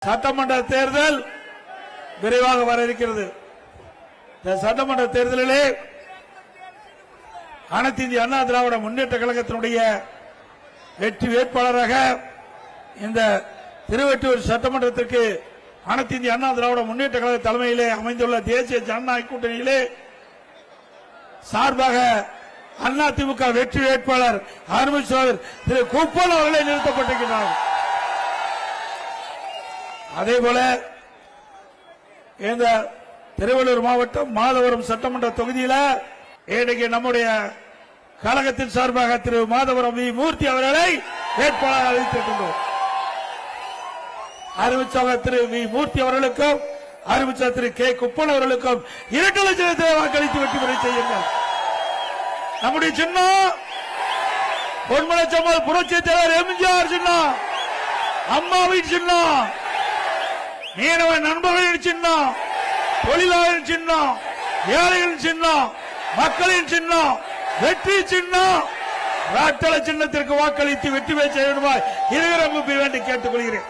சட்டமன்ற தேர்தல் விரைவாக வர இருக்கிறது. இந்த சட்டமன்ற தேர்தலிலே அனைத்து இந்திய அண்ணா திராவிட முன்னேற்ற கழகத்தினுடைய வெற்றி வேட்பாளராக இந்த திருவெட்டூர் சட்டமன்றத்திற்கு அனைத்து இந்திய அண்ணா திராவிட முன்னேற்ற கழக தலைமையிலே அமைந்துள்ள தேசிய ஜனநாயக கூட்டணியிலே சார்பாக அதிமுக வெற்றி வேட்பாளர் அருமை சகோதரர் திரு குப்பன் அவர்களே நிறுத்தப்பட்டிருக்கிறார். அதேபோல இந்த திருவள்ளூர் மாவட்டம் மாதவரம் சட்டமன்ற தொகுதியில் இன்றைக்கு நம்முடைய கழகத்தின் சார்பாக திரு மாதவரம் வி மூர்த்தி அவர்களை வேட்பாளர் அறிவித்திருக்கின்றோம். அறிவிச்சவர் திரு வி மூர்த்தி அவர்களுக்கும் அறிவிச்சவர் திரு கே குப்பன் அவர்களுக்கும் 2 லட்சத்தை வாக்களித்து வெற்றி பெற செய்யுங்கள். நம்முடைய சின்னம் பொன்மனச்சம்மல் புரட்சி தலைவர் எம்ஜிஆர் சின்னம், அம்மாவின் சின்னம், மீனவ நண்பர்களின் சின்னம், தொழிலாளரின் சின்னம், ஏழைகளின் சின்னம், மக்களின் சின்னம், வெற்றி சின்னம். ராட்டள சின்னத்திற்கு வாக்களித்து வெற்றி பெற செய்ய வேண்டுமாய் இருவரும் வேண்டி கேட்டுக் கொள்கிறேன்.